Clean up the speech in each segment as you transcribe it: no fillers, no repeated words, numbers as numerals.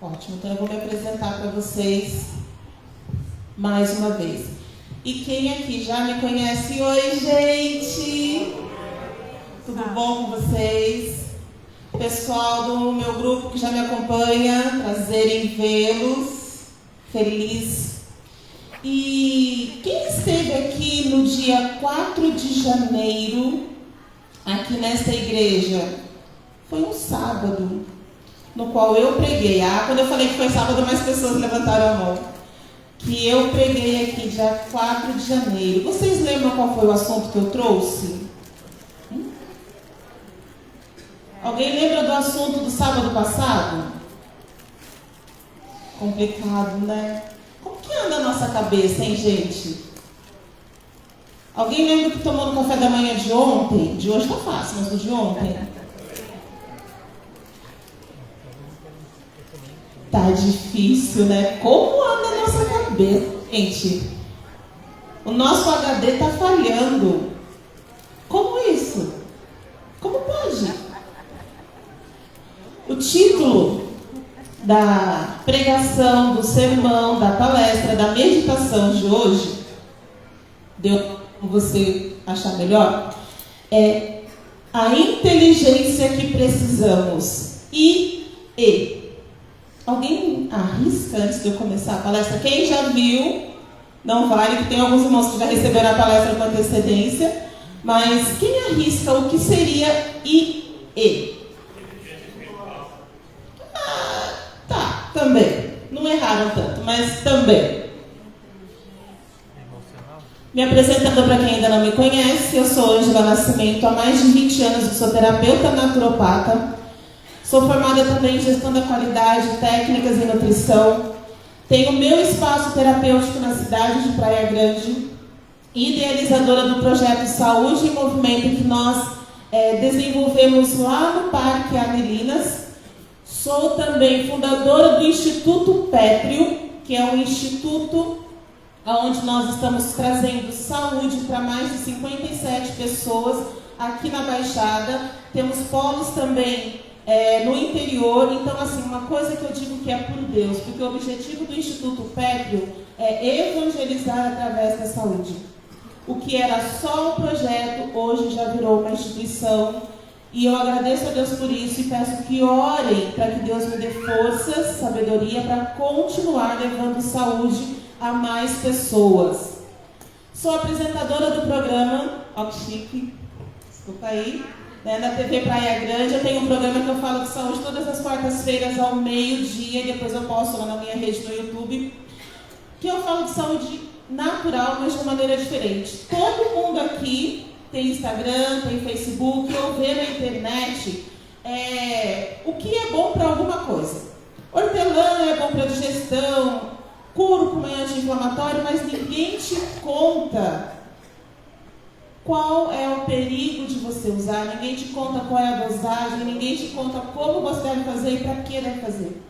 Ótimo, então eu vou me apresentar para vocês mais uma vez. E quem aqui já me conhece? Oi, gente! Tudo bom com vocês? Pessoal do meu grupo que já me acompanha, prazer em vê-los. Feliz. E quem esteve aqui no dia 4 de janeiro, aqui nesta igreja? Foi um sábado, no qual eu preguei. Quando eu falei que foi sábado, mais pessoas levantaram a mão. Que eu preguei aqui dia 4 de janeiro. Vocês lembram qual foi o assunto que eu trouxe? Alguém lembra do assunto do sábado passado? Complicado, né? Como que anda a nossa cabeça, hein, gente? Alguém lembra que tomou no café da manhã de ontem? De hoje tá fácil, mas do de ontem? Tá difícil, né? Como anda a nossa cabeça? Gente, o nosso HD tá falhando. Como isso? Como pode? O título da pregação, do sermão, da palestra, da meditação de hoje, deu para você achar melhor? É a inteligência que precisamos. E. Alguém arrisca antes de eu começar a palestra? Quem já viu, não vale, que tem alguns irmãos que já receberam a palestra com antecedência, mas quem arrisca o que seria IE? Tá, também. Não erraram tanto, mas também. Me apresentando para quem ainda não me conhece, eu sou Ângela Nascimento, há mais de 20 anos eu sou terapeuta naturopata. Sou formada também em gestão da qualidade, técnicas e nutrição. Tenho meu espaço terapêutico na cidade de Praia Grande. Idealizadora do projeto Saúde em Movimento que nós desenvolvemos lá no Parque Anelinas. Sou também fundadora do Instituto Pétrio, que é um instituto onde nós estamos trazendo saúde para mais de 57 pessoas aqui na Baixada. Temos polos também no interior. Então, assim, uma coisa que eu digo que é por Deus, porque o objetivo do Instituto Pétrio é evangelizar através da saúde. O que era só um projeto, hoje já virou uma instituição, e eu agradeço a Deus por isso e peço que orem para que Deus me dê forças, sabedoria para continuar levando saúde a mais pessoas. Sou apresentadora do programa, ó que chique, desculpa aí, na TV Praia Grande. Eu tenho um programa que eu falo de saúde todas as quartas-feiras ao meio-dia, e depois eu posto lá na minha rede no YouTube, que eu falo de saúde natural, mas de uma maneira diferente. Todo mundo aqui tem Instagram, tem Facebook, ou vê na internet o que é bom para alguma coisa. Hortelã é bom para digestão, cúrcuma é anti-inflamatório, mas ninguém te conta qual é o perigo de você usar, ninguém te conta qual é a dosagem, ninguém te conta como você deve fazer e para que deve fazer.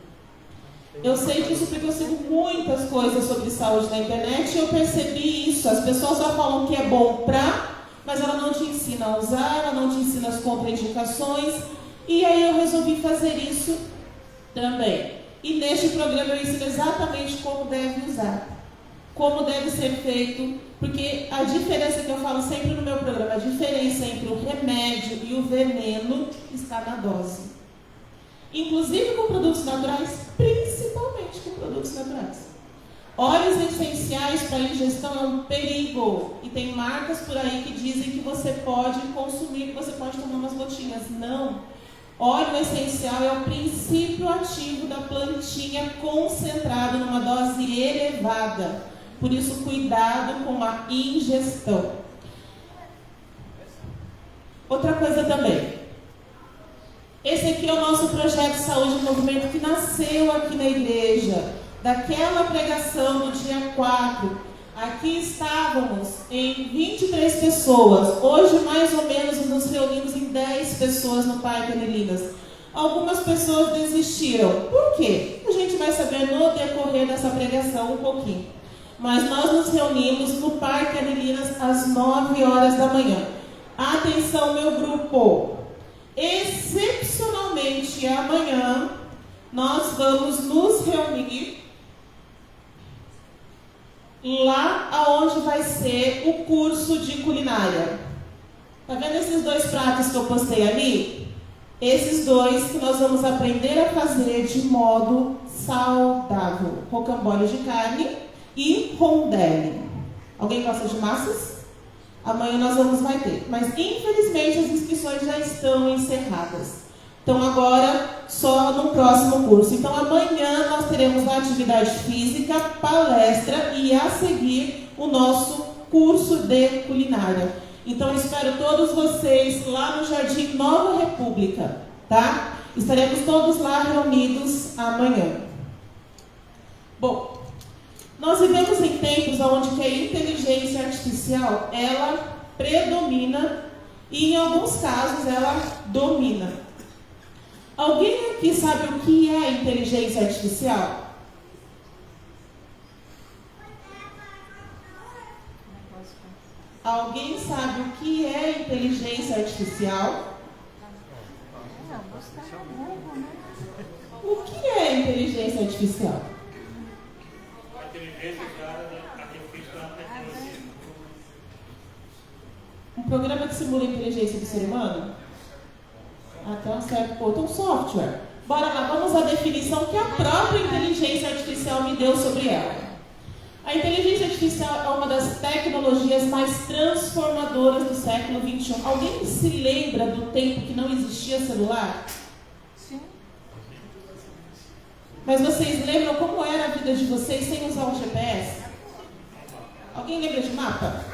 Eu sei disso porque eu sigo muitas coisas sobre saúde na internet e eu percebi isso. As pessoas só falam que é bom mas ela não te ensina a usar, ela não te ensina as contraindicações. E aí eu resolvi fazer isso também. E neste programa eu ensino exatamente como deve usar, como deve ser feito, porque a diferença que eu falo sempre no meu programa, a diferença entre o remédio e o veneno está na dose. Inclusive com produtos naturais, principalmente com produtos naturais. Óleos essenciais para ingestão é um perigo. E tem marcas por aí que dizem que você pode consumir, que você pode tomar umas gotinhas. Não. Óleo essencial é o princípio ativo da plantinha concentrado numa dose elevada. Por isso, cuidado com a ingestão. Outra coisa também. Esse aqui é o nosso projeto Saúde em Movimento que nasceu aqui na igreja. Daquela pregação do dia 4, aqui estávamos em 23 pessoas. Hoje, mais ou menos, nos reunimos em 10 pessoas no Parque Anelinas. Algumas pessoas desistiram. Por quê? A gente vai saber no decorrer dessa pregação um pouquinho. Mas nós nos reunimos no Parque Anelinas às 9 horas da manhã. Atenção, meu grupo! Excepcionalmente, amanhã nós vamos nos reunir lá aonde vai ser o curso de culinária. Tá vendo esses 2 pratos que eu postei ali? Esses 2 que nós vamos aprender a fazer de modo saudável. Rocambole de carne e rondelli. Alguém gosta de massas? Amanhã nós vai ter. Mas infelizmente as inscrições já estão encerradas. Então agora só no próximo curso. Então amanhã nós teremos a atividade física, palestra e a seguir o nosso curso de culinária. Então espero todos vocês lá no Jardim Nova República, tá? Estaremos todos lá reunidos amanhã. Bom, nós vivemos em tempos onde que a inteligência artificial, ela predomina e em alguns casos ela domina. Alguém aqui sabe o que é inteligência artificial? Alguém sabe o que é inteligência artificial? O que é inteligência artificial? A inteligência artificial é tecnologia. Um programa que simula a inteligência do ser humano? Até um certo ponto, um software. Bora lá, vamos à definição que a própria inteligência artificial me deu sobre ela. A inteligência artificial é uma das tecnologias mais transformadoras do século XXI. Alguém se lembra do tempo que não existia celular? Sim. Mas vocês lembram como era a vida de vocês sem usar um GPS? Alguém lembra de mapa?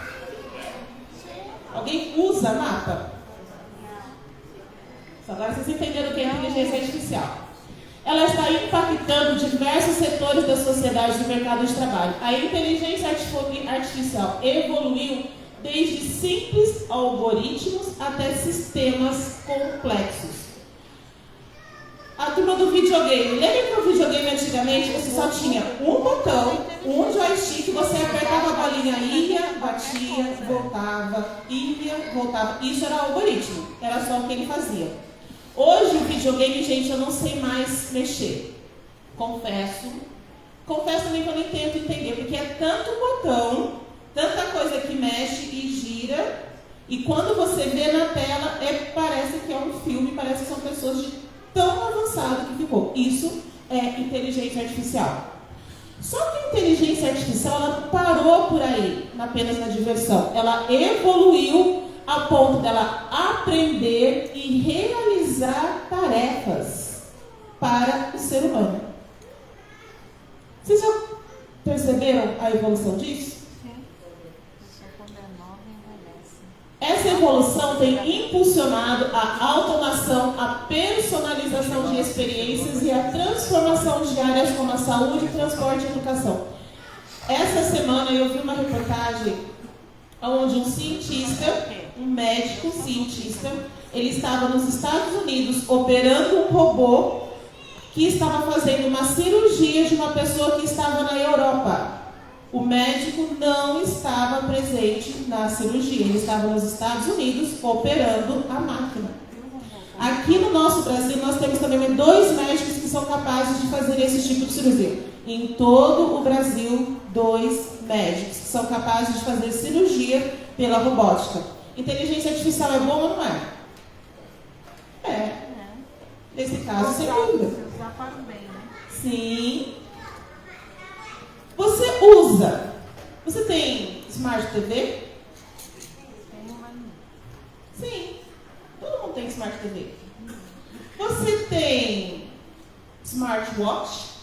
Alguém usa mapa? Agora vocês entenderam o que é inteligência artificial. Ela está impactando diversos setores da sociedade e do mercado de trabalho. A inteligência artificial evoluiu desde simples algoritmos até sistemas complexos. A turma do videogame. Lembra que o videogame antigamente você só tinha um botão, um joystick, você apertava a bolinha, ia, batia, voltava, ia, voltava. Isso era algoritmo, era só o que ele fazia. Hoje o videogame, gente, eu não sei mais mexer. Confesso também que eu nem tento entender, porque é tanto botão, tanta coisa que mexe e gira, e quando você vê na tela, parece que é um filme, parece que são pessoas de tão avançado que ficou. Isso é inteligência artificial. Só que a inteligência artificial, ela não parou por aí, apenas na diversão. Ela evoluiu a ponto dela aprender e realizar tarefas para o ser humano. Vocês já perceberam a evolução disso? Sim. Só quando é nova envelhece. Essa evolução tem impulsionado a automação, a personalização de experiências e a transformação de áreas como a saúde, transporte e educação. Essa semana eu vi uma reportagem onde um cientista, um médico cientista, ele estava nos Estados Unidos operando um robô que estava fazendo uma cirurgia de uma pessoa que estava na Europa. O médico não estava presente na cirurgia, ele estava nos Estados Unidos operando a máquina. Aqui no nosso Brasil nós temos também 2 médicos que são capazes de fazer esse tipo de cirurgia. Em todo o Brasil, 2 médicos que são capazes de fazer cirurgia pela robótica. Inteligência artificial é bom ou não é? É. Nesse caso, sem dúvida. Usar para o bem, né? Sim. Você tem Smart TV? Tenho, mas não. Sim. Todo mundo tem Smart TV. Você tem Smartwatch?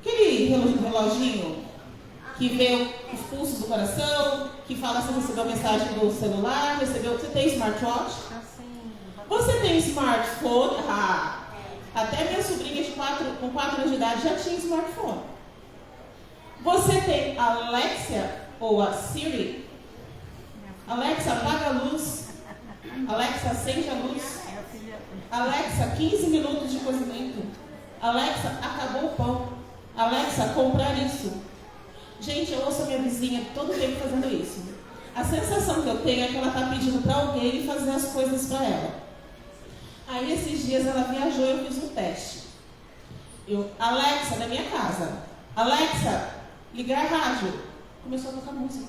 Aquele reloginho que vê os pulsos do coração, que fala se recebeu mensagem do celular, Você tem Smartwatch? Assim, Você tem smartphone? Até minha sobrinha com 4 anos de idade já tinha smartphone. Você tem Alexa ou a Siri? Alexa, apaga a luz. Alexa, acende a luz. Alexa, 15 minutos de cozimento. Alexa, acabou o pão. Alexa, comprar isso. Gente, eu ouço a minha vizinha todo tempo fazendo isso. A sensação que eu tenho é que ela está pedindo para alguém fazer as coisas para ela. Aí esses dias ela viajou e eu fiz um teste. Alexa, na minha casa. Alexa, ligar rádio. Começou a tocar música.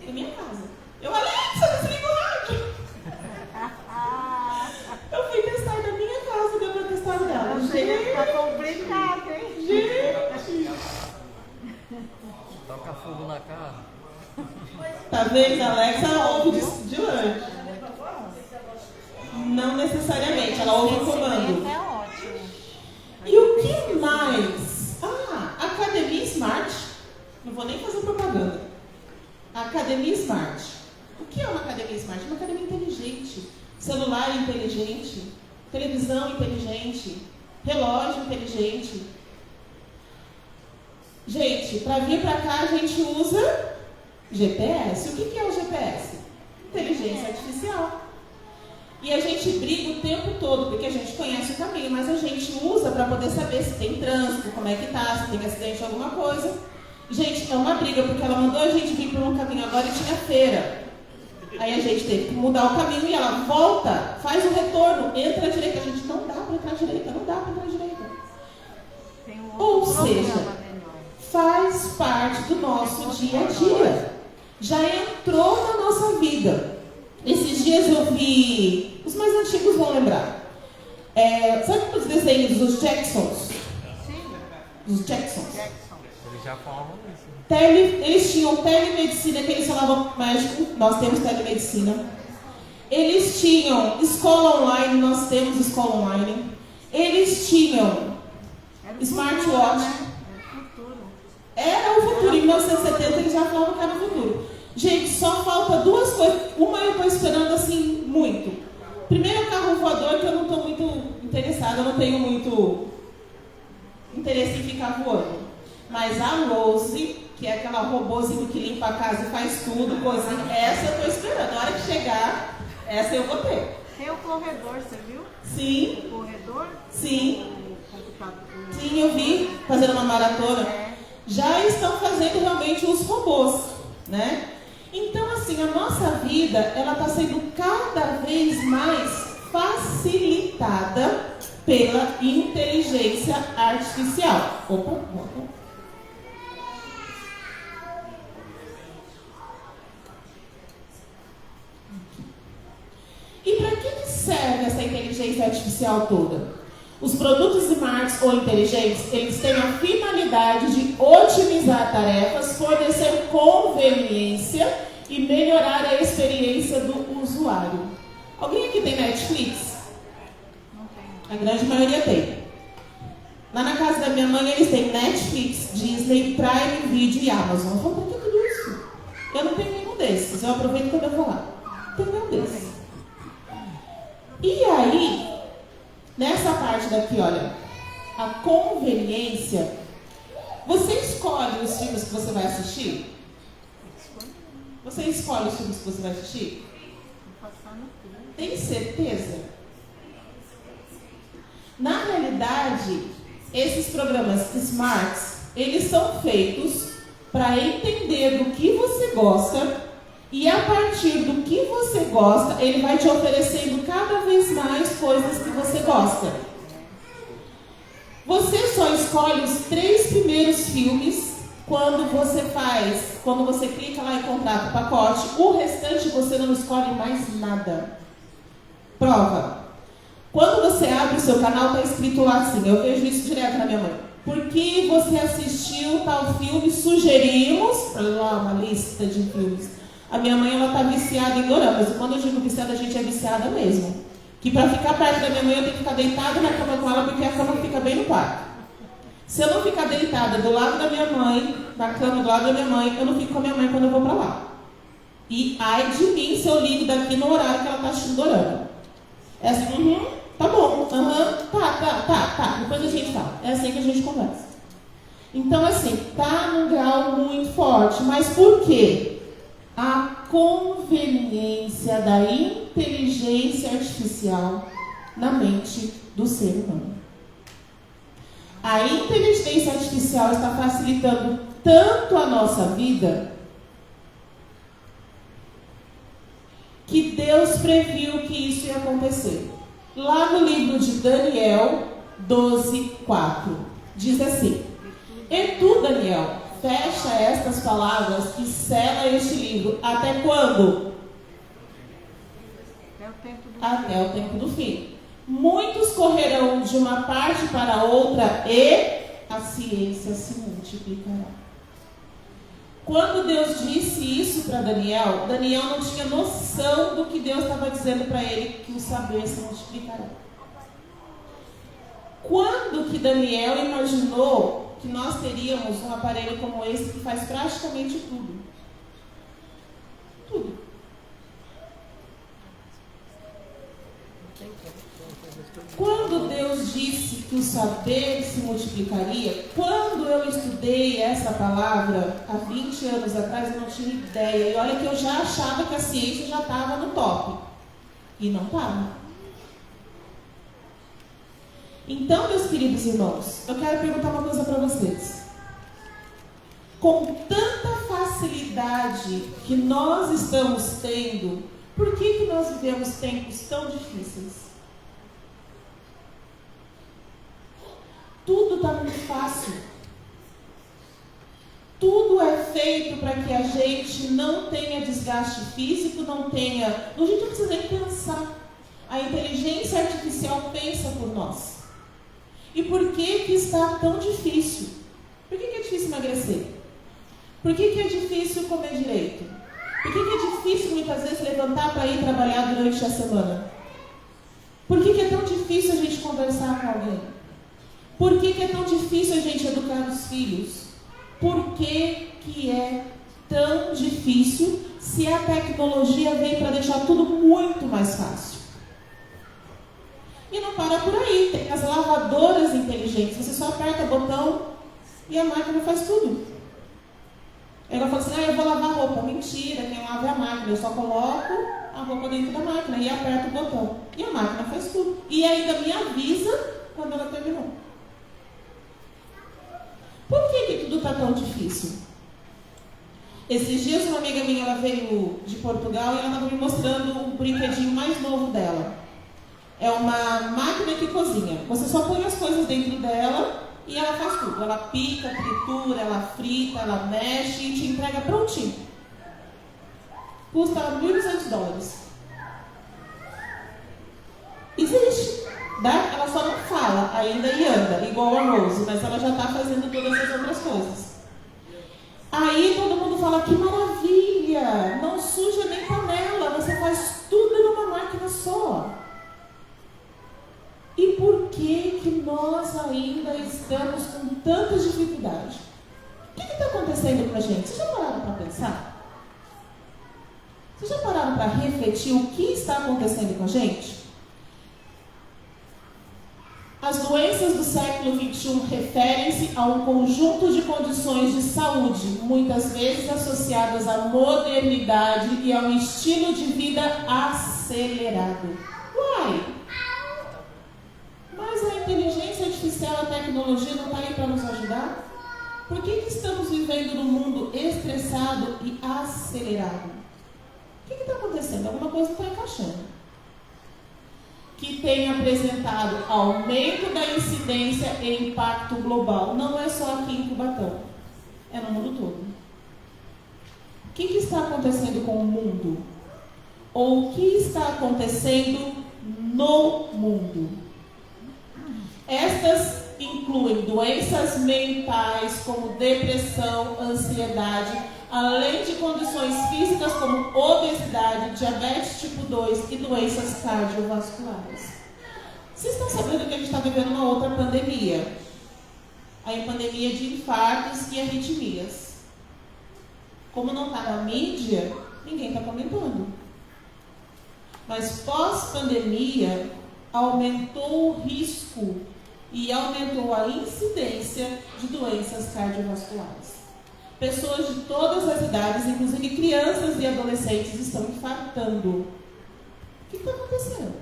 Na minha casa. Alexa, desliga o rádio. Eu fui testar na minha casa, deu pra testar dela. Gente, tá complicado, hein? Gente. Toca fogo na cara. Tá vendo? Alexa, ela ouve de longe. Não necessariamente, ela ouve o comando. É ótimo. E o que mais? Academia Smart. Não vou nem fazer propaganda. Academia Smart. O que é uma academia Smart? Uma academia inteligente. Celular inteligente. Televisão inteligente. Relógio inteligente. Gente, para vir para cá a gente usa GPS. O que é o GPS? Inteligência artificial. E a gente briga o tempo todo, porque a gente conhece o caminho, mas a gente usa para poder saber se tem trânsito, como é que tá, se tem acidente, alguma coisa. Gente, é uma briga, porque ela mandou a gente vir por um caminho agora e tinha feira. Aí a gente teve que mudar o caminho e ela volta, faz o retorno, entra à direita. A gente não dá para entrar à direita, não dá para entrar à direita. Ou seja, faz parte do nosso dia a dia. Já entrou na nossa vida. Esses dias eu vi, os mais antigos vão lembrar. Sabe os desenhos dos Jacksons? Sim. Os Jacksons. Eles já falam isso. Eles tinham telemedicina, que eles falavam médico, nós temos telemedicina. Eles tinham escola online, nós temos escola online. Eles tinham smartwatch. Era o futuro, em 1970 eles já falavam que era o futuro. Gente, só falta duas coisas. Uma eu estou esperando assim, muito. Primeiro, o carro voador, que eu não estou muito interessada, eu não tenho muito interesse em ficar voando. Mas a Rose, que é aquela robôzinho que limpa a casa e faz tudo, cozinha, essa eu estou esperando. Na hora que chegar, essa eu vou ter. Tem o corredor, você viu? Sim. O corredor? Sim. O computador. Sim, eu vi, fazendo uma maratona. Já estão fazendo realmente os robôs, né? Então, assim, a nossa vida, ela está sendo cada vez mais facilitada pela inteligência artificial. Opa. E para que serve essa inteligência artificial toda? Os produtos smarts ou inteligentes, eles têm a finalidade de otimizar tarefas, fornecer conveniência e melhorar a experiência do usuário. Alguém aqui tem Netflix? Não tem. A grande maioria tem. Lá na casa da minha mãe, eles têm Netflix, Disney, Prime Video e Amazon. Eu falo, por que tudo isso? Eu não tenho nenhum desses. Eu aproveito quando eu vou lá. Não tenho nenhum desses. E aí, nessa parte daqui, olha, a conveniência, você escolhe os filmes que você vai assistir? Você escolhe os filmes que você vai assistir? Tem certeza? Na realidade, esses programas smarts, eles são feitos para entender do que você gosta e a partir do que você gosta, ele vai te oferecendo cada vez mais coisas que você gosta. Você só escolhe os 3 primeiros filmes quando você clica lá e contrata o pacote. O restante você não escolhe mais nada. Prova. Quando você abre o seu canal, está escrito lá assim, eu vejo isso direto na minha mãe. Por que você assistiu tal filme? Sugerimos, lá uma lista de filmes. A minha mãe, ela está viciada em doramas. E quando eu digo viciada, a gente é viciada mesmo. Que para ficar perto da minha mãe, eu tenho que ficar deitada na cama com ela, porque a cama fica bem no quarto. Se eu não ficar deitada do lado da minha mãe, na cama do lado da minha mãe, eu não fico com a minha mãe quando eu vou para lá. E ai de mim se eu ligo daqui no horário que ela está assistindo dorama. É assim, tá bom, tá, depois a gente fala. É assim que a gente conversa. Então, assim, tá num grau muito forte. Mas por quê? A conveniência da inteligência artificial na mente do ser humano. A inteligência artificial está facilitando tanto a nossa vida que Deus previu que isso ia acontecer. Lá no livro de Daniel, 12:4. Diz assim: E tu, Daniel, fecha estas palavras e sela este livro. Até quando? Até o tempo do fim. Muitos correrão de uma parte para outra e a ciência se multiplicará. Quando Deus disse isso para Daniel, Daniel não tinha noção do que Deus estava dizendo para ele, que o saber se multiplicará. Quando que Daniel imaginou que nós teríamos um aparelho como esse que faz praticamente tudo? Tudo. Quando Deus disse que o saber se multiplicaria, quando eu estudei essa palavra há 20 anos atrás, eu não tinha ideia. E olha que eu já achava que a ciência já estava no top. E não estava. Então, meus queridos irmãos, eu quero perguntar uma coisa para vocês. Com tanta facilidade que nós estamos tendo, por que nós vivemos tempos tão difíceis? Tudo está muito fácil. Tudo é feito para que a gente não tenha desgaste físico, não tenha... A gente não precisa nem pensar. A inteligência artificial pensa por nós. E por que está tão difícil? Por que é difícil emagrecer? Por que é difícil comer direito? Por que é difícil muitas vezes levantar para ir trabalhar durante a semana? Por que é tão difícil a gente conversar com alguém? Por que é tão difícil a gente educar os filhos? Por que é tão difícil se a tecnologia vem para deixar tudo muito mais fácil? E não para por aí. Tem as lavadoras inteligentes. Você só aperta o botão e a máquina faz tudo. Ela fala assim, eu vou lavar roupa. Mentira, quem lava é a máquina. Eu só coloco a roupa dentro da máquina e aperto o botão. E a máquina faz tudo. E ainda me avisa quando ela terminou. Por que tudo está tão difícil? Esses dias uma amiga minha, ela veio de Portugal e ela estava me mostrando o brinquedinho mais novo dela. É uma máquina que cozinha. Você só põe as coisas dentro dela e ela faz tudo. Ela pica, tritura, ela frita, ela mexe e te entrega prontinho. Custa $1.200. Existe. Né? Ela só não fala ainda e anda, igual a Rose, mas ela já está fazendo todas as outras coisas. Aí todo mundo fala, que maravilha, não suja nem panela, você faz tudo numa máquina só. E por que nós ainda estamos com tanta dificuldade? O que está acontecendo com a gente? Vocês já pararam para pensar? Vocês já pararam para refletir o que está acontecendo com a gente? As doenças do século XXI referem-se a um conjunto de condições de saúde, muitas vezes associadas à modernidade e a um estilo de vida acelerado. Uai! Mas a inteligência artificial, a tecnologia não está aí para nos ajudar? Por que estamos vivendo num mundo estressado e acelerado? O que está acontecendo? Alguma coisa não está encaixando. Que tem apresentado aumento da incidência e impacto global. Não é só aqui em Cubatão, é no mundo todo. O que está acontecendo com o mundo? Ou o que está acontecendo no mundo? Estas incluem doenças mentais como depressão, ansiedade, além de condições físicas como obesidade, diabetes tipo 2 e doenças cardiovasculares. Vocês estão sabendo que a gente está vivendo uma outra pandemia? A pandemia de infartos e arritmias. Como não está na mídia, ninguém está comentando. Mas pós-pandemia, aumentou o risco e aumentou a incidência de doenças cardiovasculares. Pessoas de todas as idades, inclusive crianças e adolescentes, estão infartando. O que está acontecendo?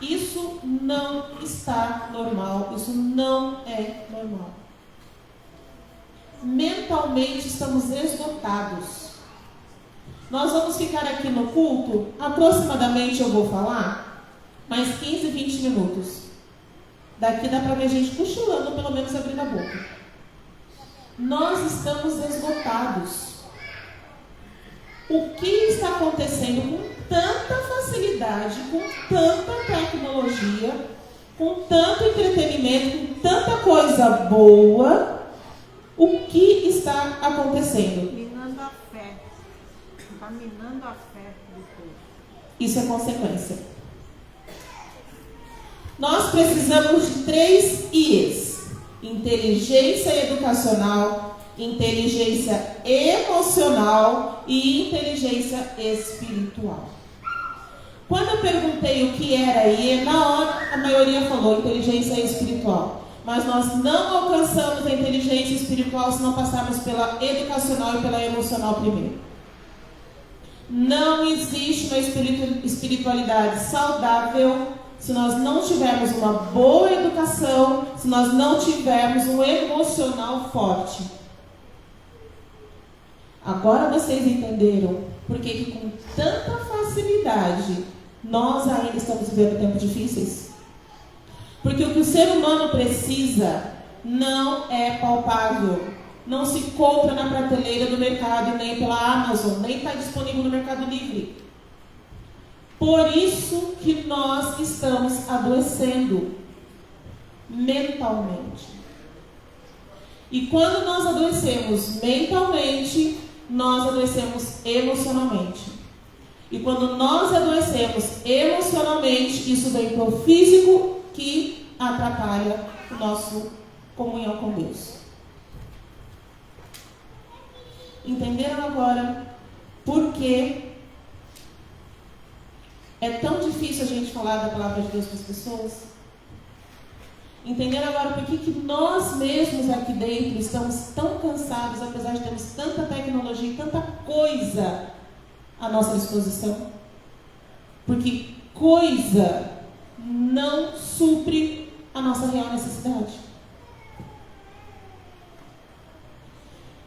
Isso não está normal, isso não é normal. Mentalmente estamos esgotados. Nós vamos ficar aqui no culto, aproximadamente eu vou falar, mais 15, 20 minutos. Daqui dá para ver a gente cochilando, pelo menos abrindo a boca. Nós estamos esgotados. O que está acontecendo com tanta facilidade, com tanta tecnologia, com tanto entretenimento, com tanta coisa boa? O que está acontecendo? Minando a fé. Está minando a fé do povo. Isso é consequência. Nós precisamos de 3 I's: inteligência educacional, inteligência emocional e inteligência espiritual. Quando eu perguntei o que era IE, na hora a maioria falou inteligência espiritual. Mas nós não alcançamos a inteligência espiritual se não passarmos pela educacional e pela emocional primeiro. Não existe uma espiritualidade saudável se nós não tivermos uma boa educação, se nós não tivermos um emocional forte. Agora vocês entenderam por que com tanta facilidade nós ainda estamos vivendo tempos difíceis? Porque o que o ser humano precisa não é palpável. Não se compra na prateleira do mercado e nem pela Amazon, nem está disponível no Mercado Livre. Por isso que nós estamos adoecendo mentalmente. E quando nós adoecemos mentalmente, nós adoecemos emocionalmente. E quando nós adoecemos emocionalmente, isso vem para o físico, que atrapalha a nossa comunhão com Deus. Entenderam agora por que é tão difícil a gente falar da palavra de Deus para as pessoas? Entenderam agora por que nós mesmos aqui dentro estamos tão cansados, apesar de termos tanta tecnologia e tanta coisa à nossa disposição? Porque coisa não supre a nossa real necessidade.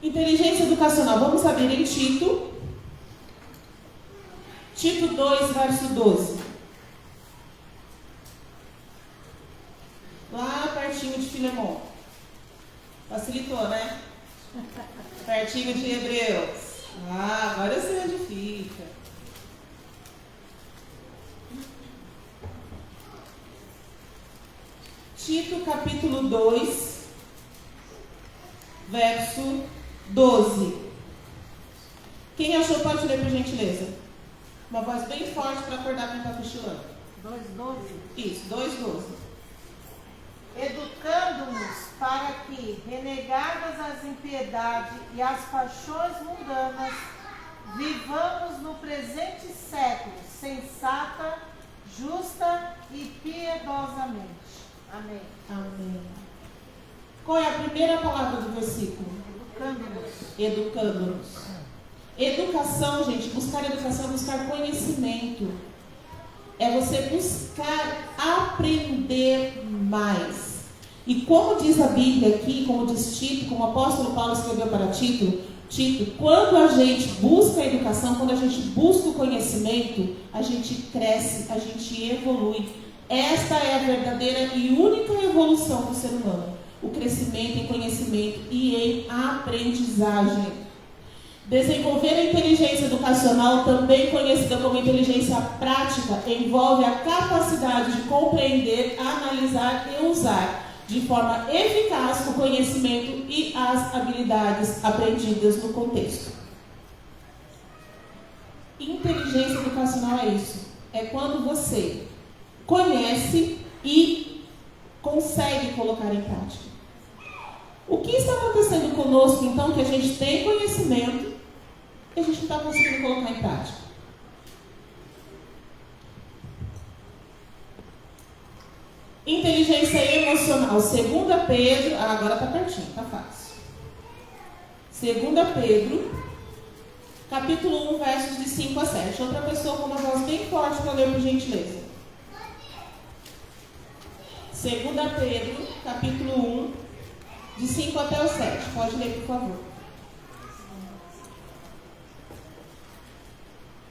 Inteligência educacional. Vamos abrir em Tito. Tito 2, verso 12. Lá pertinho de Filemon. Facilitou, né? Pertinho de Hebreus. Ah, agora eu sei onde fica. Tito capítulo 2, verso 12. Quem achou pode ler por gentileza. Uma voz bem forte para acordar quem está cochilando. 2:12. Isso, 2:12. Educando-nos para que, renegadas as impiedades e as paixões mundanas, vivamos no presente século sensata, justa e piedosamente. Amém. Amém. Qual é a primeira palavra do versículo? Educando-nos. Educando-nos. Educação, gente, buscar educação é buscar conhecimento. É você buscar aprender mais. E como diz a Bíblia aqui, como diz Tito, como o apóstolo Paulo escreveu para Tito, quando a gente busca a educação, quando a gente busca o conhecimento, a gente cresce, a gente evolui. Esta é a verdadeira e única evolução do ser humano. O crescimento em conhecimento e em aprendizagem. Desenvolver a inteligência educacional, também conhecida como inteligência prática, envolve a capacidade de compreender, analisar e usar de forma eficaz o conhecimento e as habilidades aprendidas no contexto. Inteligência educacional é isso. É quando você conhece e consegue colocar em prática. O que está acontecendo conosco, então, que a gente tem conhecimento e a gente não está conseguindo colocar em prática? Inteligência emocional. 2 Pedro, agora está pertinho, está fácil. 2 Pedro, capítulo 1, versos de 5 a 7. Outra pessoa com uma voz bem forte para ler, por gentileza. 2 Pedro, capítulo 1, de 5 até o 7. Pode ler, por favor.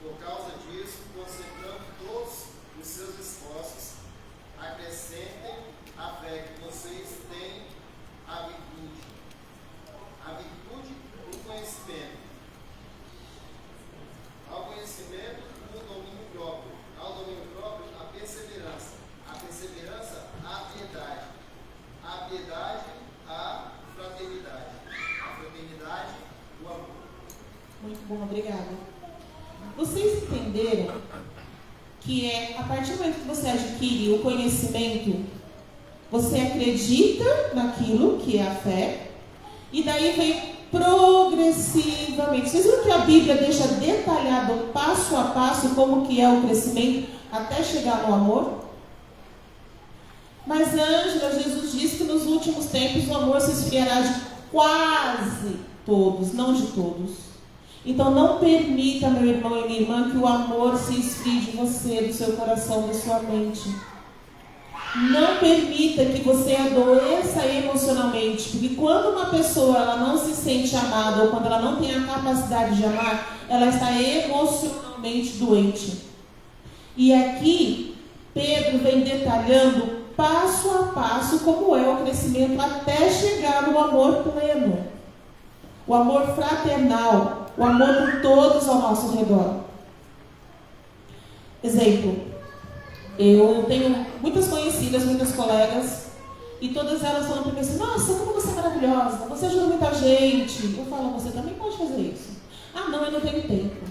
Por causa disso, concentrando todos os seus esforços Bom, obrigada. Vocês entenderam que a partir do momento que você adquire o conhecimento, você acredita naquilo que é a fé, e daí vem progressivamente. Vocês viram que a Bíblia deixa detalhado passo a passo como que é o crescimento até chegar no amor? Mas Ângela, Jesus disse que nos últimos tempos o amor se esfriará de quase todos, não de todos. Então não permita, meu irmão e minha irmã, que o amor se esfrie de você, do seu coração, da sua mente. Não permita que você adoeça emocionalmente, porque quando uma pessoa ela não se sente amada, ou quando ela não tem a capacidade de amar, ela está emocionalmente doente. E aqui Pedro vem detalhando passo a passo como é o crescimento até chegar no amor pleno, o amor fraternal, o amor por todos ao nosso redor. Exemplo, eu tenho muitas conhecidas, muitas colegas, e todas elas falam para mim assim: nossa, como você é maravilhosa, você ajuda muita gente. Eu falo: você também pode fazer isso. Ah, não, eu não tenho tempo.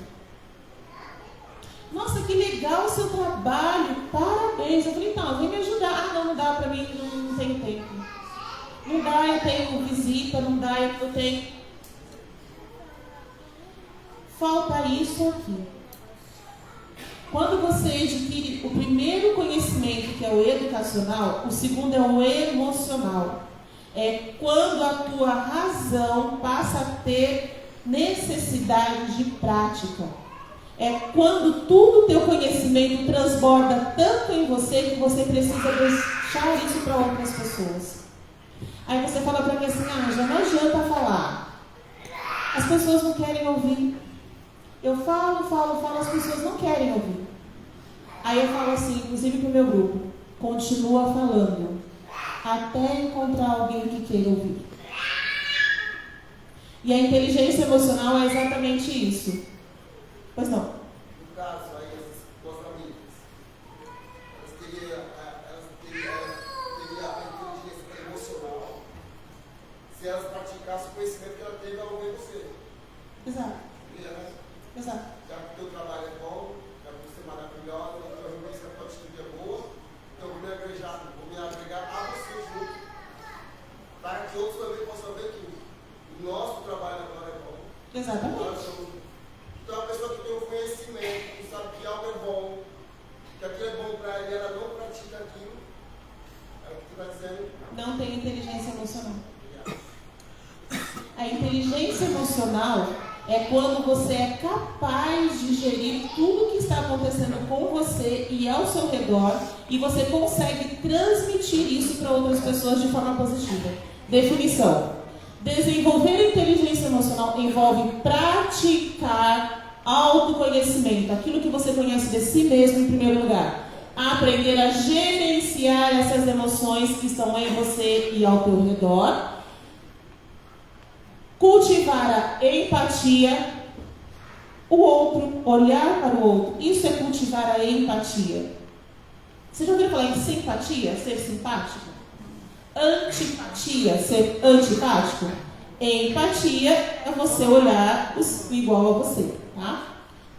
Nossa, que legal o seu trabalho, parabéns. Eu falei: então, vem me ajudar. Ah, não dá para mim, não tenho tempo. Não dá, eu tenho visita, não dá, eu tenho. Falta isso aqui. Quando você adquire o primeiro conhecimento, que é o educacional, o segundo é o emocional. É quando a tua razão passa a ter necessidade de prática. É quando tudo o teu conhecimento transborda tanto em você que você precisa deixar isso para outras pessoas. Aí você fala para mim assim: ah, já não adianta falar. As pessoas não querem ouvir. Eu falo, as pessoas não querem ouvir. Aí eu falo assim, inclusive para o meu grupo: continua falando, até encontrar alguém que queira ouvir. E a inteligência emocional é exatamente isso. Pois não? No caso, aí, essas duas amigas, elas teriam a inteligência emocional se elas praticassem o conhecimento que ela teve ao ouvir você. Exato. Exato. Já que o teu trabalho é bom, já que você é maravilhosa, então eu vejo que a tua atitude é boa, então eu vou me agregar a você junto, para que outros também possam ver que o nosso trabalho agora é bom. Exatamente. Então a pessoa que tem o conhecimento, que sabe que algo é bom, que aquilo é bom para ela e ela não pratica aquilo, é o que tu está dizendo. Não tem inteligência emocional. A inteligência emocional é quando você é capaz de gerir tudo que está acontecendo com você e ao seu redor, e você consegue transmitir isso para outras pessoas de forma positiva. Definição: desenvolver inteligência emocional envolve praticar autoconhecimento, aquilo que você conhece de si mesmo em primeiro lugar. Aprender a gerenciar essas emoções que estão em você e ao teu redor. Cultivar a empatia, o outro, olhar para o outro. Isso é cultivar a empatia. Você já ouviu falar em simpatia, ser simpático? Antipatia, ser antipático? Empatia é você olhar igual a você, tá?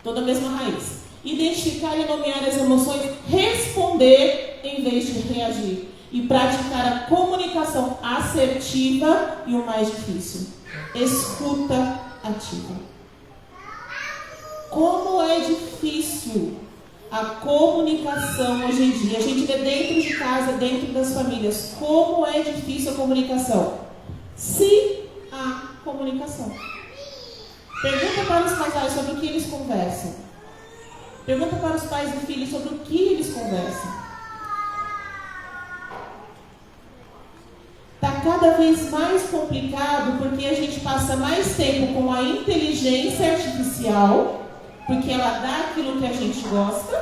Toda a mesma raiz. Identificar e nomear as emoções, responder em vez de reagir. E praticar a comunicação assertiva e o mais difícil, escuta ativa. Como é difícil a comunicação hoje em dia. A gente vê dentro de casa, dentro das famílias, como é difícil a comunicação. Se há comunicação. Pergunta para os casais sobre o que eles conversam. Pergunta para os pais e filhos sobre o que eles conversam. Está cada vez mais complicado porque a gente passa mais tempo com a inteligência artificial, porque ela dá aquilo que a gente gosta,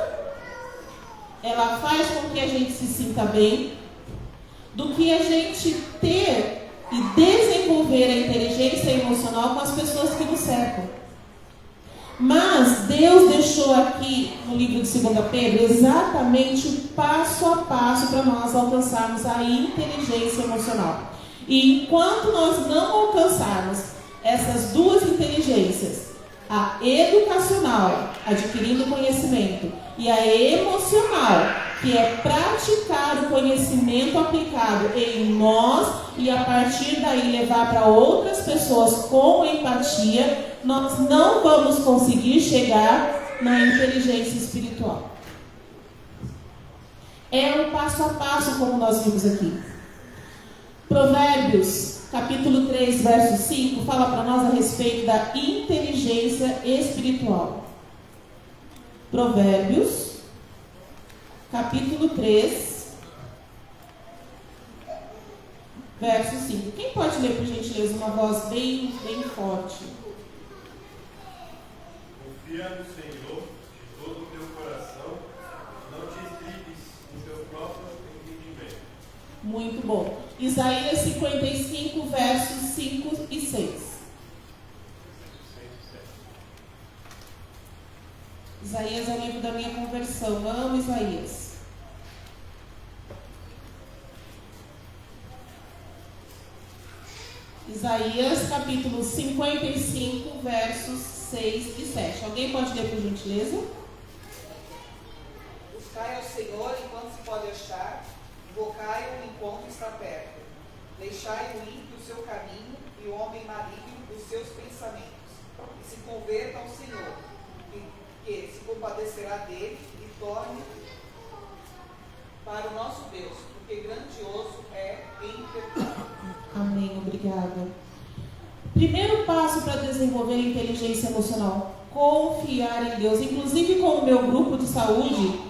ela faz com que a gente se sinta bem, do que a gente ter e desenvolver a inteligência emocional com as pessoas que nos cercam. Mas Deus deixou aqui no livro de 2 Pedro exatamente o passo a passo para nós alcançarmos a inteligência emocional. E enquanto nós não alcançarmos essas duas inteligências, A educacional, adquirindo conhecimento, e a emocional, que é praticar o conhecimento aplicado em nós e a partir daí levar para outras pessoas com empatia, nós não vamos conseguir chegar na inteligência espiritual. É um passo a passo, como nós vimos aqui. Provérbios, capítulo 3, verso 5, fala para nós a respeito da inteligência espiritual. Provérbios, capítulo 3, verso 5. Quem pode ler, por gentileza, uma voz bem forte? Confia no Senhor de todo o teu coração, não te estribes no teu próprio entendimento. Muito bom. Isaías 55, versos 5 e 6. Isaías é o livro da minha conversão. Amo Isaías. Isaías, capítulo 55, versos 6 e 7. Alguém pode ler, por gentileza? Buscai ao Senhor enquanto se pode achar, invocai-o enquanto está perto. Deixai o ímpio o seu caminho e o homem maligno os seus pensamentos. E se converta ao Senhor, que se compadecerá dele e torne para o nosso Deus, porque grandioso é em perdão. Amém, obrigada. Primeiro passo para desenvolver a inteligência emocional: confiar em Deus. Inclusive, com o meu grupo de saúde,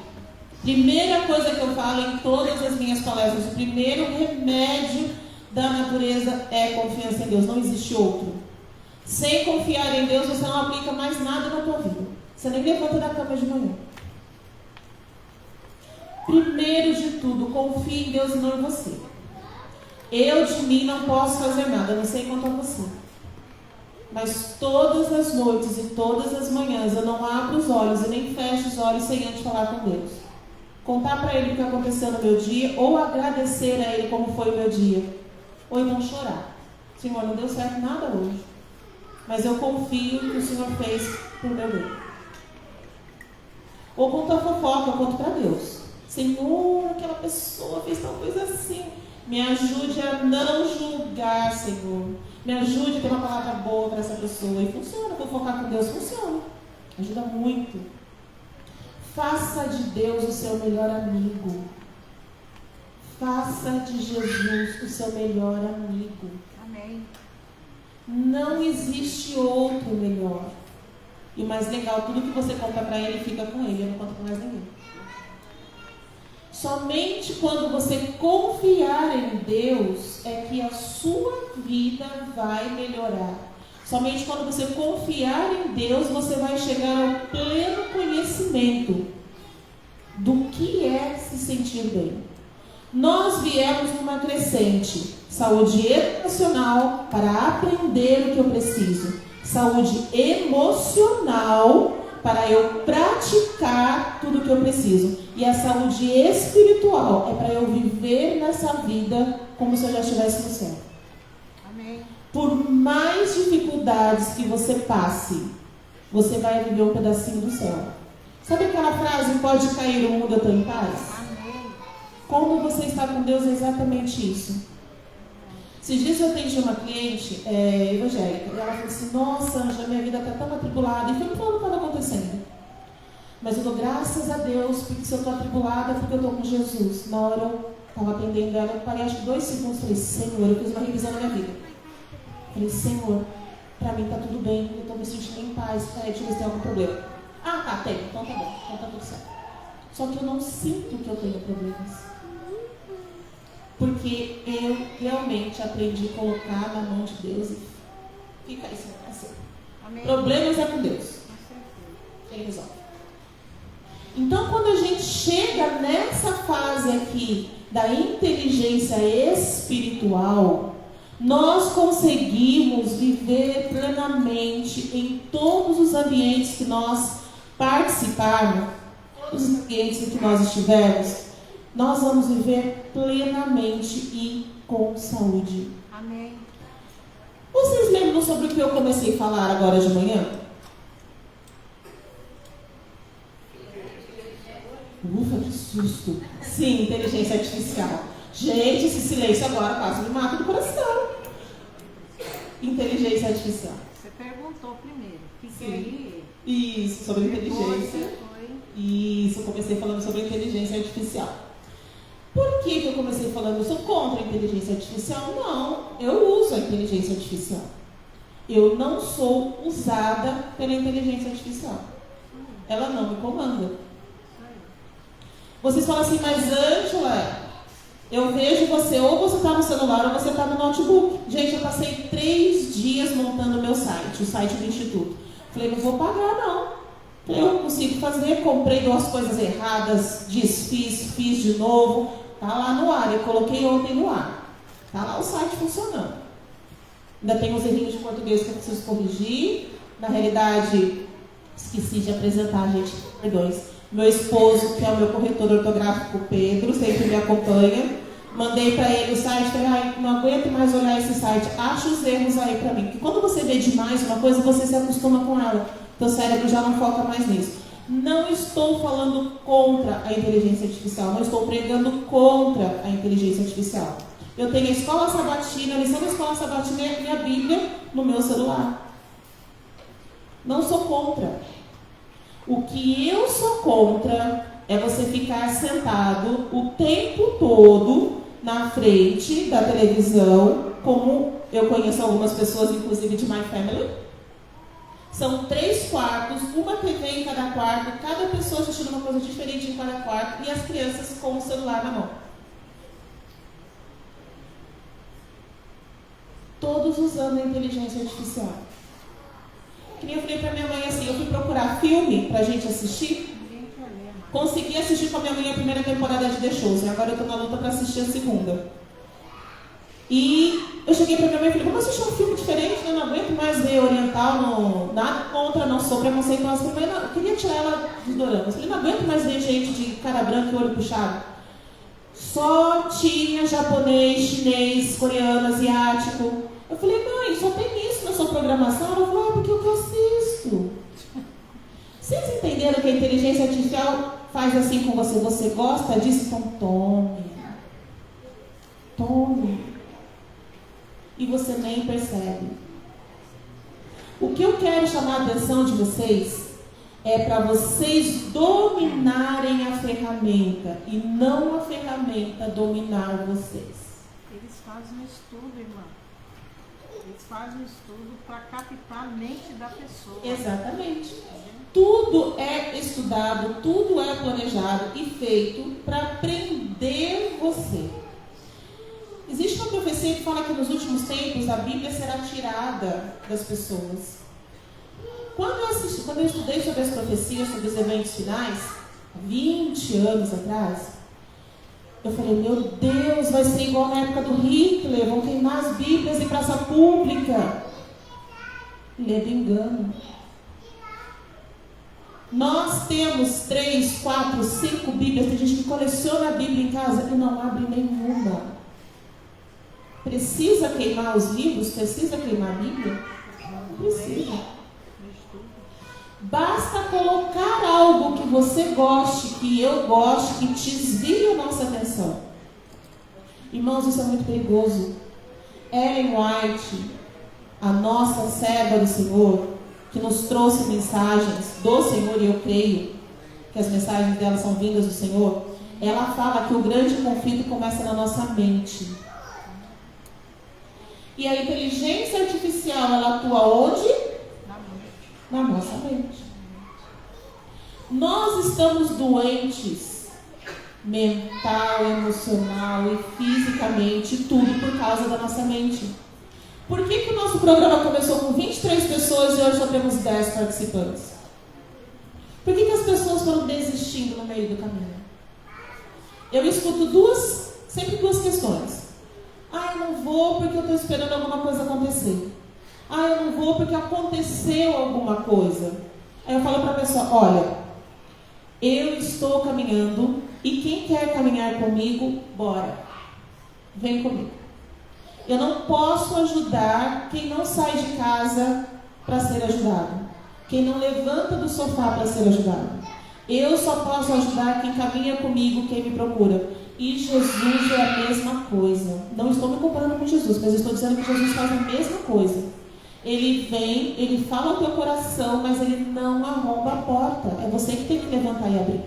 primeira coisa que eu falo em todas as minhas palestras, o primeiro remédio da natureza é confiança em Deus. Não existe outro. Sem confiar em Deus, você não aplica mais nada na tua vida. Você nem levanta da cama de manhã. Primeiro de tudo, confie em Deus e não em você. Eu de mim não posso fazer nada, não sei quanto a você. Mas todas as noites e todas as manhãs eu não abro os olhos e nem fecho os olhos sem antes falar com Deus. Contar para Ele o que aconteceu no meu dia, ou agradecer a Ele como foi o meu dia. Ou então chorar. Senhor, não deu certo nada hoje, mas eu confio que o Senhor fez por meu bem. Ou contar fofoca, eu conto para Deus. Senhor, aquela pessoa fez tal coisa assim. Me ajude a não julgar, Senhor. Me ajude a ter uma palavra boa para essa pessoa. E funciona, fofocar com Deus funciona. Ajuda muito. Faça de Deus o seu melhor amigo. Faça de Jesus o seu melhor amigo. Amém. Não existe outro melhor. E o mais legal, tudo que você conta para Ele fica com Ele. Eu não conto para mais ninguém. Somente quando você confiar em Deus é que a sua vida vai melhorar. Somente quando você confiar em Deus, você vai chegar ao pleno conhecimento do que é se sentir bem. Nós viemos numa crescente. Saúde educacional para aprender o que eu preciso. Saúde emocional para eu praticar tudo o que eu preciso. E a saúde espiritual é para eu viver nessa vida como se eu já estivesse no céu. Amém. Por mais dificuldades que você passe, você vai viver um pedacinho do céu. Sabe aquela frase, pode cair o mundo, eu estou em paz? Amém. Quando você está com Deus é exatamente isso. Esses dias eu atendi uma cliente evangélica, e ela falou assim, nossa, Ângela, minha vida está tão atribulada, e foi tudo o que estava acontecendo. Mas eu dou graças a Deus, porque se eu estou atribulada, é porque eu estou com Jesus. Na hora eu estava atendendo ela, eu parei acho que 2 segundos e falei, Senhor, eu fiz uma revisão na minha vida. Falei, Senhor, para mim está tudo bem, eu estou me sentindo em paz, deixa eu ver se tem algum problema. Ah, tá, tem, então tá bom, então tá tudo certo. Só que eu não sinto que eu tenho problemas. Porque eu realmente aprendi a colocar na mão de Deus e fica aí, Senhor, assim. Amém. Problemas é com Deus. Ele resolve. Então, quando a gente chega nessa fase aqui da inteligência espiritual, nós conseguimos viver plenamente em todos os ambientes que nós participarmos, todos os ambientes em que nós estivermos, nós vamos viver plenamente e com saúde. Amém. Vocês lembram sobre o que eu comecei a falar agora de manhã? Ufa, que susto. Sim, inteligência artificial. Gente, esse silêncio agora quase me mata do coração. Inteligência artificial. Você perguntou primeiro. O que é Sim. Isso, sobre inteligência. Isso, comecei falando sobre inteligência artificial. Por que eu comecei falando? Eu sou contra a inteligência artificial? Não, eu uso a inteligência artificial. Eu não sou usada pela inteligência artificial. Ela não me comanda. Vocês falam assim, mas Ângela, eu vejo você, ou você está no celular ou você está no notebook. Gente, eu passei 3 dias montando o meu site, o site do Instituto. Falei, não vou pagar não. Eu consigo fazer, comprei 2 coisas erradas, desfiz, fiz de novo. Tá lá no ar, eu coloquei ontem no ar. Tá lá o site funcionando. Ainda tem uns errinhos de português que eu preciso corrigir. Na realidade, esqueci de apresentar, gente, perdões. Meu esposo, que é o meu corretor ortográfico, Pedro, sempre me acompanha. Mandei para ele o site, falei, ai, não aguento mais olhar esse site. Acha os erros aí para mim. Porque quando você vê demais uma coisa, você se acostuma com ela. Teu cérebro já não foca mais nisso. Não estou falando contra a inteligência artificial, não estou pregando contra a inteligência artificial. Eu tenho a escola sabatina, a lição da escola sabatina e a Bíblia no meu celular. Não sou contra. O que eu sou contra é você ficar sentado o tempo todo na frente da televisão, como eu conheço algumas pessoas, inclusive de My Family. São 3 quartos, uma TV em cada quarto, cada pessoa assistindo uma coisa diferente em cada quarto e as crianças com o celular na mão. Todos usando a inteligência artificial. Que nem eu falei pra minha mãe assim, eu fui procurar filme pra gente assistir. Consegui assistir com a minha mãe a primeira temporada de The Chosen, agora eu tô na luta pra assistir a segunda. E eu cheguei pra minha mãe e falei, vamos assistir um filme diferente, eu não aguento mais ver oriental, nada contra, não sou preconceituosa. Eu queria tirar ela dos doramas. Eu falei, não aguento mais ver gente de cara branca e olho puxado. Só tinha japonês, chinês, coreano, asiático. Eu falei, mãe, só tem isso na sua programação? Ela falou, porque eu assisto. Vocês entenderam que a inteligência artificial faz assim com você? Você gosta disso? Então tome. Tome. E você nem percebe. O que eu quero chamar a atenção de vocês é para vocês dominarem a ferramenta e não a ferramenta dominar vocês. Eles fazem um estudo, irmã. Eles fazem um estudo para captar a mente da pessoa. Exatamente. Tudo é estudado, tudo é planejado e feito para prender você. Existe uma profecia que fala que nos últimos tempos a Bíblia será tirada das pessoas. Quando eu estudei sobre as profecias, sobre os eventos finais, 20 anos atrás, eu falei, meu Deus, vai ser igual na época do Hitler, vão queimar as Bíblias em praça pública. Ledo engano. Nós temos 3, 4, 5 Bíblias, tem gente que coleciona a Bíblia em casa e não abre nenhuma. Precisa queimar os livros? Precisa queimar a Bíblia? Não precisa. Basta colocar algo que você goste, que eu goste, que desvie a nossa atenção. Irmãos, isso é muito perigoso. Ellen White, a nossa serva do Senhor, que nos trouxe mensagens do Senhor, e eu creio que as mensagens dela são vindas do Senhor, ela fala que o grande conflito começa na nossa mente. E a inteligência artificial, ela atua onde? Na nossa mente. Nós estamos doentes, mental, emocional e fisicamente, tudo por causa da nossa mente. Por que o nosso programa começou com 23 pessoas e hoje só temos 10 participantes? Por que as pessoas foram desistindo no meio do caminho? Eu escuto sempre duas questões. Ah, eu não vou porque eu estou esperando alguma coisa acontecer. Ah, eu não vou porque aconteceu alguma coisa. Aí eu falo para a pessoa, olha, eu estou caminhando e quem quer caminhar comigo, bora. Vem comigo. Eu não posso ajudar quem não sai de casa para ser ajudado. Quem não levanta do sofá para ser ajudado. Eu só posso ajudar quem caminha comigo, quem me procura. E Jesus é a mesma coisa. Não estou me comparando com Jesus, mas estou dizendo que Jesus faz a mesma coisa. Ele vem, ele fala ao teu coração, mas ele não arromba a porta. É você que tem que levantar e abrir.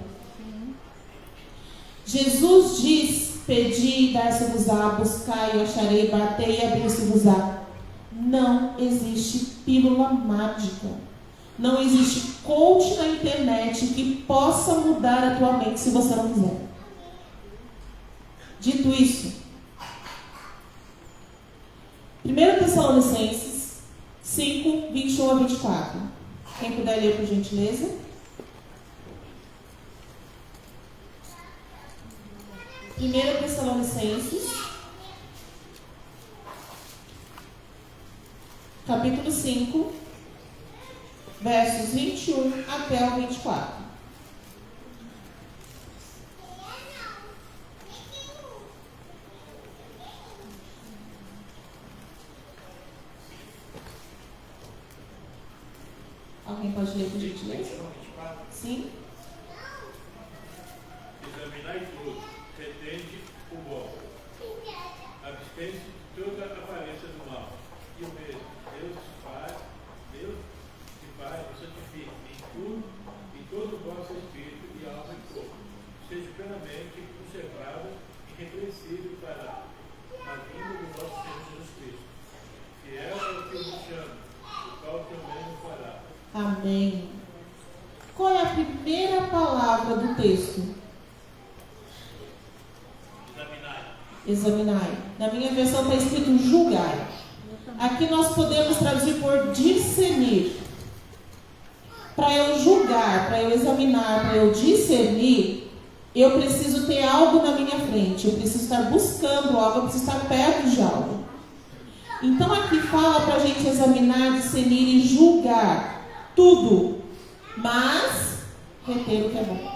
Jesus diz: pedi e dar-se-vos-á, buscai e acharei, batei e abrir-se-vos-á. Não existe pílula mágica. Não existe coach na internet que possa mudar a tua mente se você não quiser. Dito isso, 1 Tessalonicenses 5, 21 a 24. Quem puder ler, por gentileza. Primeira Tessalonicenses, capítulo 5, versos 21 até o 24. Alguém pode ler, por gentileza? Sim? Examinai tudo, retende o bom. Abstende de toda aparência do mal. E o mesmo, Deus que faz e santifica em todo o vosso espírito e alma e corpo. Seja plenamente conservado e reconhecido para a vinda do nosso Senhor Jesus Cristo. Fiel é o que nos chama, o qual também nos fará. Amém. Qual é a primeira palavra do texto? Examinai. Na minha versão está escrito julgai. Aqui nós podemos traduzir por discernir. Para eu julgar, para eu examinar, para eu discernir, eu preciso ter algo na minha frente. Eu preciso estar buscando algo, eu preciso estar perto de algo. Então aqui fala para a gente examinar, discernir e julgar tudo, mas reter o que é bom.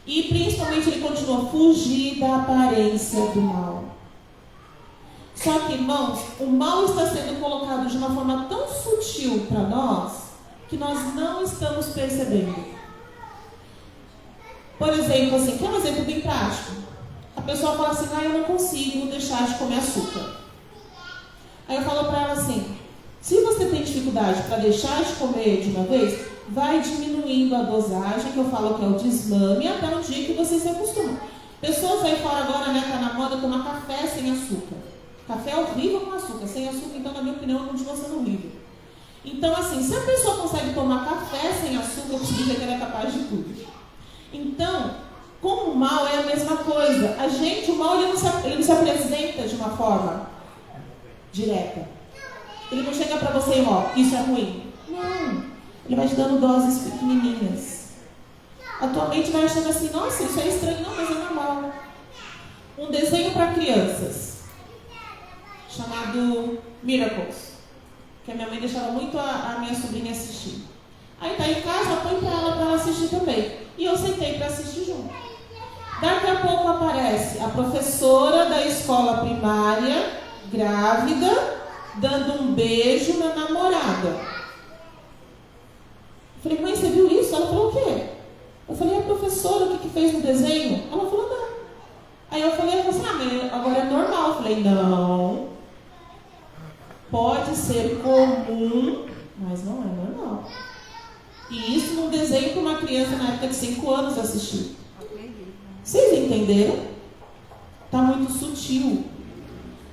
E principalmente ele continua: fugir da aparência do mal. Só que, irmãos, o mal está sendo colocado de uma forma tão sutil para nós que nós não estamos percebendo. Por exemplo, assim, quer um exemplo bem prático? A pessoa fala assim: eu não consigo deixar de comer açúcar. Aí eu falo para ela assim: se você tem dificuldade para deixar de comer de uma vez, vai diminuindo a dosagem, que eu falo que é o desmame, até um dia que você se acostuma. Pessoas aí fora agora, né, tá na moda tomar café sem açúcar. Café é horrível com açúcar. Sem açúcar, então, na minha opinião, continua sendo horrível. Então, assim, se a pessoa consegue tomar café sem açúcar, eu preciso dizer que ela é capaz de tudo. Então, como o mal é a mesma coisa. O mal ele não se apresenta de uma forma direta. Ele não chega para você e isso é ruim. Não. Ele vai te dando doses pequenininhas. A tua mente vai achando assim: nossa, isso é estranho. Não, mas é normal. Um desenho para crianças chamado Miracles, que a minha mãe deixava muito a minha sobrinha assistir. Aí tá em casa, eu põe para ela assistir também. E eu sentei para assistir junto. Daqui a pouco aparece a professora da escola primária, grávida, dando um beijo na namorada. Eu falei: mãe, você viu isso? Ela falou: o quê? Eu falei: a professora, o que fez no desenho? Ela falou: não. Aí eu falei assim: mas agora é normal. Eu falei: não. Pode ser comum, mas não é normal. E isso num desenho para uma criança na época de 5 anos assistir. Vocês entenderam? Está muito sutil.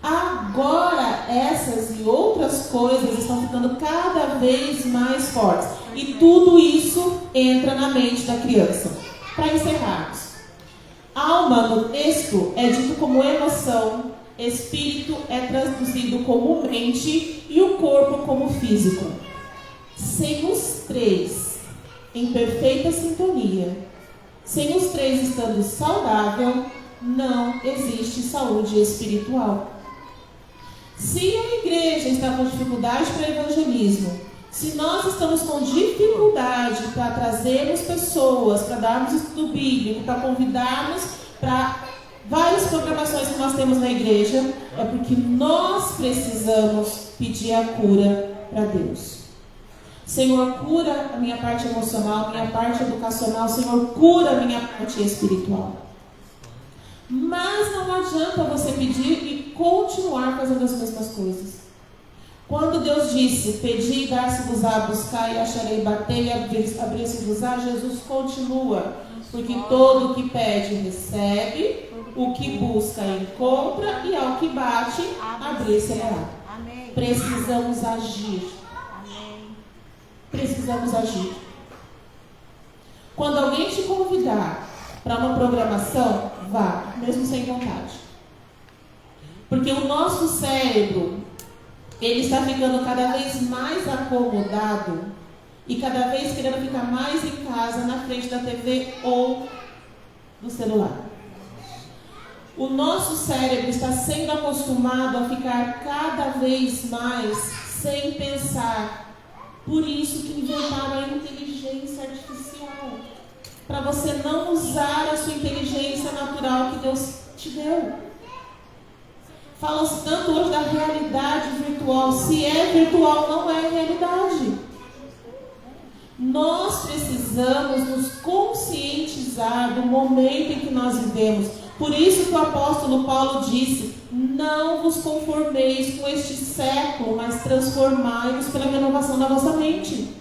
Agora, essas e outras coisas estão ficando cada vez mais fortes. E tudo isso entra na mente da criança. Para encerrarmos. Alma no texto é dito como emoção, espírito é traduzido como mente e o corpo como físico. Sem os três em perfeita sintonia, sem os três estando saudável, não existe saúde espiritual. Se a igreja está com dificuldade para evangelismo, se nós estamos com dificuldade para trazermos pessoas, para darmos estudo bíblico, para convidarmos para várias programações que nós temos na igreja, é porque nós precisamos pedir a cura para Deus. Senhor, cura a minha parte emocional, a minha parte educacional. Senhor, cura a minha parte espiritual. Mas não adianta você pedir e continuar fazendo as mesmas coisas. Quando Deus disse, pedi e dar-se-vos-á, buscar e acharei, bater e abrir-se-vos-á, Jesus continua. Porque todo o que pede, recebe, o que busca, encontra, e ao que bate, abrir-se-á. Precisamos agir. Precisamos agir. Quando alguém te convidar para uma programação, vá, mesmo sem vontade. Porque o nosso cérebro, ele está ficando cada vez mais acomodado e cada vez querendo ficar mais em casa, na frente da TV ou do celular. O nosso cérebro está sendo acostumado a ficar cada vez mais sem pensar. Por isso que inventaram a inteligência artificial. Para você não usar a sua inteligência natural que Deus te deu. Fala-se tanto hoje da realidade virtual. Se é virtual, não é realidade. Nós precisamos nos conscientizar do momento em que nós vivemos. Por isso que o apóstolo Paulo disse, não vos conformeis com este século, mas transformai-vos pela renovação da vossa mente.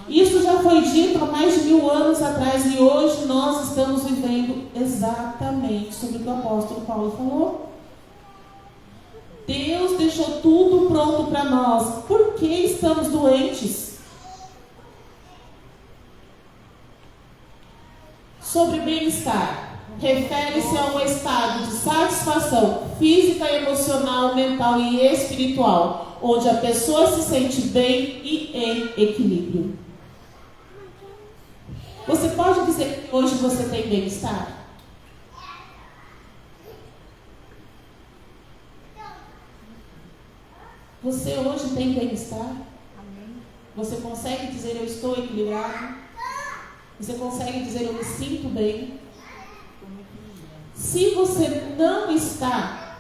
Isso já foi dito há mais de 1000 anos atrás e hoje nós estamos vivendo exatamente sobre o que o apóstolo Paulo falou. Deus deixou tudo pronto para nós. Por que estamos doentes? Sobre bem-estar. Refere-se a um estado de satisfação física, emocional, mental e espiritual, onde a pessoa se sente bem e em equilíbrio. Você pode dizer que hoje você tem bem-estar? Você hoje tem bem-estar? Você consegue dizer eu estou equilibrado? Você consegue dizer eu me sinto bem? Se você não está,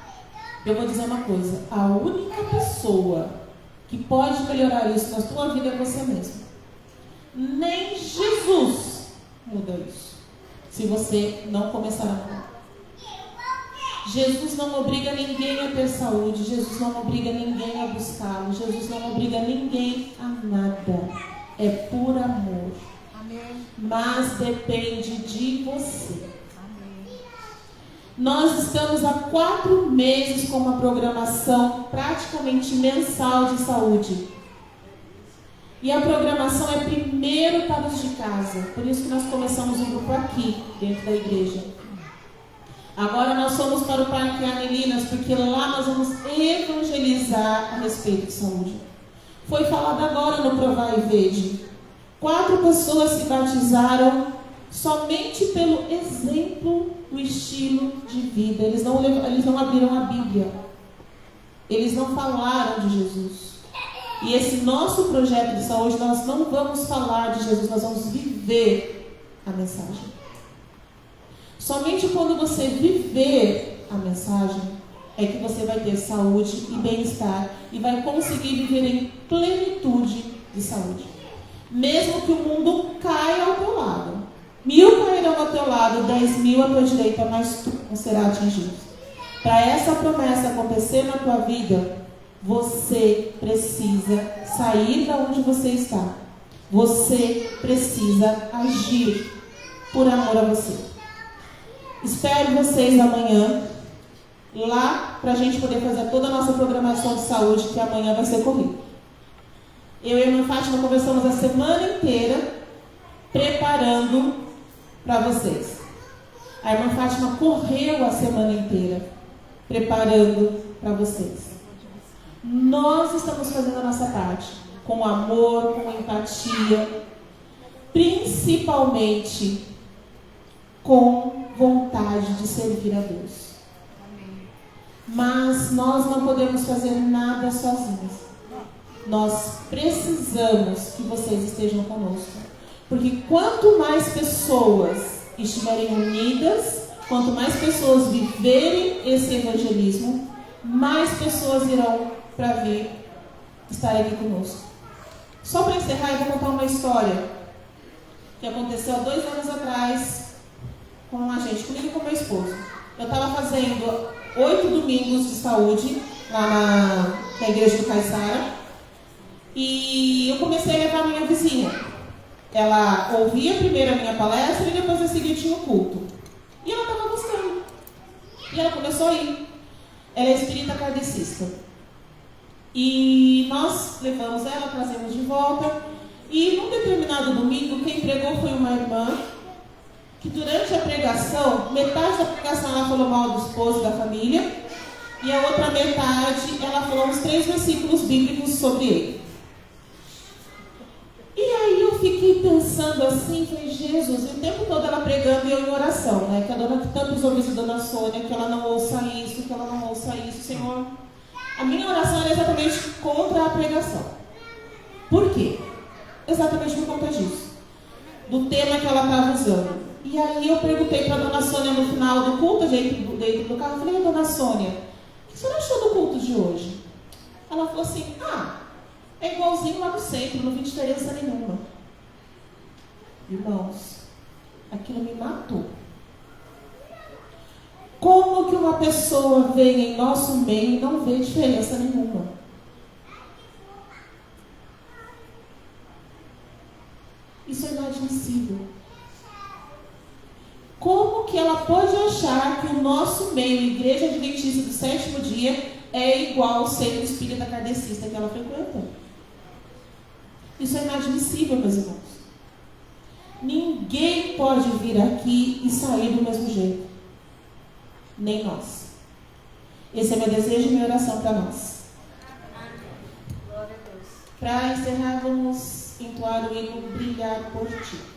eu vou dizer uma coisa, a única pessoa que pode melhorar isso na sua vida é você mesmo. Nem Jesus muda isso, se você não começar a mudar. Jesus não obriga ninguém a ter saúde, Jesus não obriga ninguém a buscá-lo, Jesus não obriga ninguém a nada. É por amor. Amém. Mas depende de você. Nós estamos há 4 meses com uma programação praticamente mensal de saúde. E a programação é primeiro para os de casa. Por isso que nós começamos um grupo aqui, dentro da igreja. Agora nós fomos para o Parque Anelinas, porque lá nós vamos evangelizar a respeito de saúde. Foi falado agora no Provai e Vede. 4 pessoas se batizaram somente pelo exemplo do estilo de vida. Eles não abriram a Bíblia. Eles não falaram de Jesus. E esse nosso projeto de saúde, nós não vamos falar de Jesus, nós vamos viver a mensagem. Somente quando você viver a mensagem é que você vai ter saúde e bem-estar e vai conseguir viver em plenitude de saúde. Mesmo que o mundo caia ao teu lado. 1000 cairão ao teu lado, 10.000 à tua direita, mas tu não será atingido. Para essa promessa acontecer na tua vida, você precisa sair da onde você está. Você precisa agir por amor a você. Espero vocês amanhã, lá, para a gente poder fazer toda a nossa programação de saúde, que amanhã vai ser corrida. Eu e a irmã Fátima conversamos a semana inteira, preparando para vocês. A irmã Fátima correu a semana inteira, preparando para vocês. Nós estamos fazendo a nossa parte, com amor, com empatia, principalmente com vontade de servir a Deus. Mas nós não podemos fazer nada sozinhos. Nós precisamos que vocês estejam conosco. Porque quanto mais pessoas estiverem unidas, quanto mais pessoas viverem esse evangelismo, mais pessoas irão para vir estar aqui conosco. Só para encerrar, eu vou contar uma história que aconteceu há 2 anos atrás com a gente, comigo e com meu esposo. Eu estava fazendo 8 domingos de saúde lá na igreja do Caiçara e eu comecei a levar a minha vizinha. Ela ouvia primeiro a minha palestra e depois a seguir tinha o culto. E ela estava gostando. E ela começou a ir. Ela é espírita kardecista. E nós levamos ela, trazemos de volta. E num determinado domingo, quem pregou foi uma irmã que durante a pregação, metade da pregação ela falou mal do esposo e da família. E a outra metade ela falou uns 3 versículos bíblicos sobre ele. E aí eu fiquei pensando assim, falei, Jesus, o tempo todo ela pregando e eu em oração, né? Que a dona que tanto os ouvidos da dona Sônia, que ela não ouça isso, que ela não ouça isso, Senhor. A minha oração era exatamente contra a pregação. Por quê? Exatamente por conta disso. Do tema que ela estava usando. E aí eu perguntei para a dona Sônia no final do culto, dentro do carro, eu falei, dona Sônia, o que a senhora achou do culto de hoje? Ela falou assim, é igualzinho lá no centro, não vi diferença nenhuma. Irmãos, aquilo me matou. Como que uma pessoa vem em nosso meio e não vê diferença nenhuma? Isso é inadmissível. Como que ela pode achar que o nosso meio, Igreja Adventista do Sétimo Dia, é igual ao centro espírita kardecista que ela frequenta? Isso é inadmissível, meus irmãos. Ninguém pode vir aqui e sair do mesmo jeito. Nem nós. Esse é meu desejo e minha oração para nós. Para encerrar, vamos entoar o hino Brilhar por Ti.